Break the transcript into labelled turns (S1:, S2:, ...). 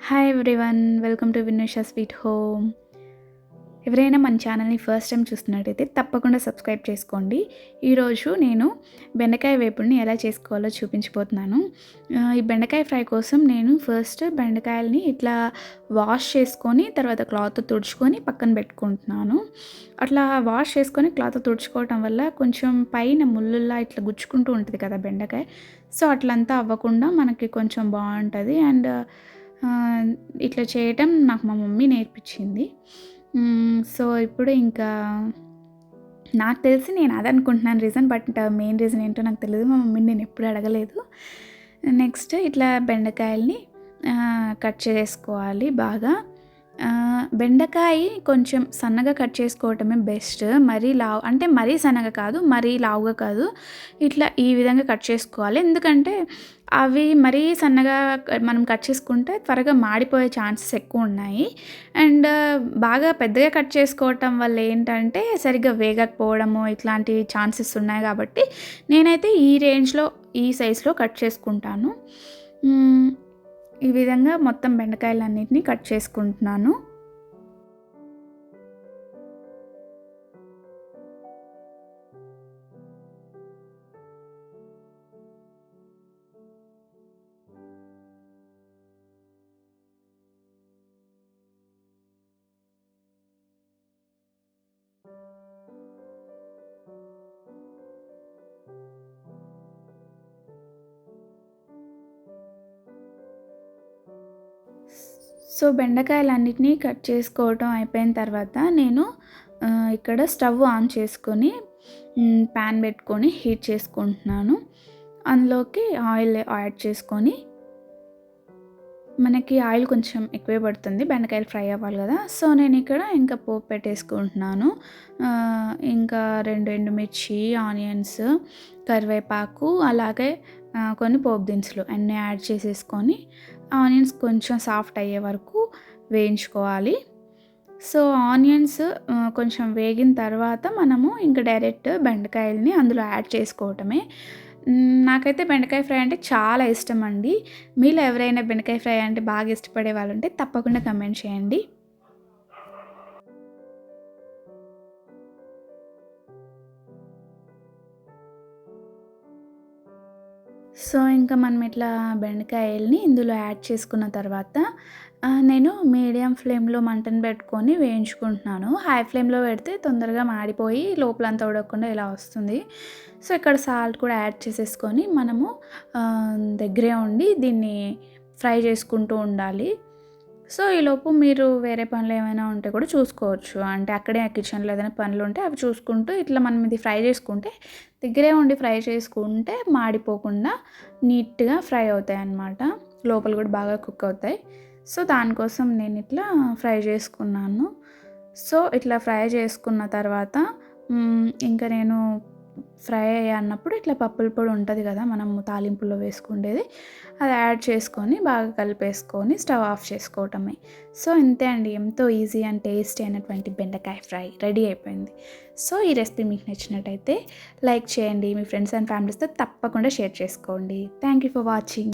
S1: Hi everyone, welcome to Vinusha sweet home. ఎవరైనా మన ఛానల్ని ఫస్ట్ టైం చూస్తున్నట్టయితే తప్పకుండా సబ్స్క్రైబ్ చేసుకోండి. ఈరోజు నేను బెండకాయ వేపుడిని ఎలా చేసుకోవాలో చూపించబోతున్నాను. ఈ బెండకాయ ఫ్రై కోసం నేను ఫస్ట్ బెండకాయలని ఇట్లా వాష్ చేసుకొని తర్వాత క్లాత్ తుడుచుకొని పక్కన పెట్టుకుంటున్నాను. అట్లా వాష్ చేసుకొని క్లాత్ తుడుచుకోవటం వల్ల కొంచెం పైన ముళ్ళుల్లా ఇట్లా గుచ్చుకుంటూ ఉంటుంది కదా బెండకాయ. సో అట్లంతా అవ్వకుండా మనకి కొంచెం బాగుంటుంది. అండ్ ఇట్లా చేయటం నాకు మా మమ్మీ నేర్పించింది. సో ఇప్పుడు ఇంకా నాకు తెలిసి నేను అదనుకుంటున్నాను రీజన్, బట్ మెయిన్ రీజన్ ఏంటో నాకు తెలియదు. మా మమ్మీని నేను ఎప్పుడు అడగలేదు. నెక్స్ట్ ఇట్లా బెండకాయల్ని కట్ చేసుకోవాలి బాగా. బెండకాయ కొంచెం సన్నగా కట్ చేసుకోవటమే బెస్ట్. మరీ లావు అంటే మరీ సన్నగా కాదు, మరీ లావుగా కాదు, ఇట్లా ఈ విధంగా కట్ చేసుకోవాలి. ఎందుకంటే అవి మరీ సన్నగా మనం కట్ చేసుకుంటే త్వరగా మాడిపోయే ఛాన్సెస్ ఎక్కువ ఉన్నాయి. అండ్ బాగా పెద్దగా కట్ చేసుకోవటం వల్ల ఏంటంటే సరిగ్గా వేగకపోవడము ఇట్లాంటి ఛాన్సెస్ ఉన్నాయి. కాబట్టి నేనైతే ఈ రేంజ్లో ఈ సైజులో కట్ చేసుకుంటాను. ఈ విధంగా మొత్తం బెండకాయలన్నిటిని కట్ చేసుకుంటున్నాను. సో బెండకాయలన్నిటినీ కట్ చేసుకోవటం అయిపోయిన తర్వాత నేను ఇక్కడ స్టవ్ ఆన్ చేసుకొని ప్యాన్ పెట్టుకొని హీట్ చేసుకుంటున్నాను. అందులోకి ఆయిల్ యాడ్ చేసుకొని, మనకి ఆయిల్ కొంచెం ఎక్కువే పడుతుంది, బెండకాయలు ఫ్రై అవ్వాలి కదా. సో నేను ఇక్కడ ఇంకా పోపు పెట్టేసుకుంటున్నాను. ఇంకా 2 ఎండుమిర్చి, ఆనియన్స్, కరివేపాకు, అలాగే కొన్ని పోపు దినుసులు అన్నీ యాడ్ చేసేసుకొని ఆనియన్స్ కొంచెం సాఫ్ట్ అయ్యే వరకు వేయించుకోవాలి. సో ఆనియన్స్ కొంచెం వేగిన తర్వాత మనము ఇంకా డైరెక్ట్ బెండకాయలని అందులో యాడ్ చేసుకోవటమే. నాకైతే బెండకాయ ఫ్రై అంటే చాలా ఇష్టం అండి. మీలో ఎవరైనా బెండకాయ ఫ్రై అంటే బాగా ఇష్టపడే వాళ్ళు ఉంటే తప్పకుండా కమెంట్ చేయండి. సో ఇంకా మనం ఇట్లా బెండకాయల్ని ఇందులో యాడ్ చేసుకున్న తర్వాత నేను మీడియం ఫ్లేమ్లో మంటను పెట్టుకొని వేయించుకుంటున్నాను. హై ఫ్లేమ్లో పెడితే తొందరగా మాడిపోయి లోపలంతా ఉడకకుండా ఇలా వస్తుంది. సో ఇక్కడ సాల్ట్ కూడా యాడ్ చేసేసుకొని మనము దగ్గరే ఉండి దీన్ని ఫ్రై చేసుకుంటూ ఉండాలి. సో ఈలోపు మీరు వేరే పనులు ఏమైనా ఉంటే కూడా చూసుకోవచ్చు. అంటే అక్కడే కిచెన్లో ఏదైనా పనులు ఉంటే అవి చూసుకుంటూ ఇట్లా మనం ఇది ఫ్రై చేసుకుంటే దగ్గరే ఉండి ఫ్రై చేసుకుంటే మాడిపోకుండా నీట్గా ఫ్రై అవుతాయి అన్నమాట. లోపల కూడా బాగా కుక్ అవుతాయి. సో దానికోసం నేను ఇట్లా ఫ్రై చేసుకున్నాను. సో ఇట్లా ఫ్రై చేసుకున్న తర్వాత ఇంకా నేను ఫ్రై అన్నప్పుడు ఇట్లా పప్పుల పొడి ఉంటుంది కదా మనం తాలింపులో వేసుకునేది, అది యాడ్ చేసుకొని బాగా కలిపేసుకొని స్టవ్ ఆఫ్ చేసుకోవటమే. సో ఇంతే అండి, ఎంతో ఈజీ అండ్ టేస్టీ అయినటువంటి బెండకాయ ఫ్రై రెడీ అయిపోయింది. సో ఈ రెసిపీ మీకు నచ్చినట్టయితే లైక్ చేయండి, మీ ఫ్రెండ్స్ అండ్ ఫ్యామిలీస్తో తప్పకుండా షేర్ చేసుకోండి. Thank you for watching.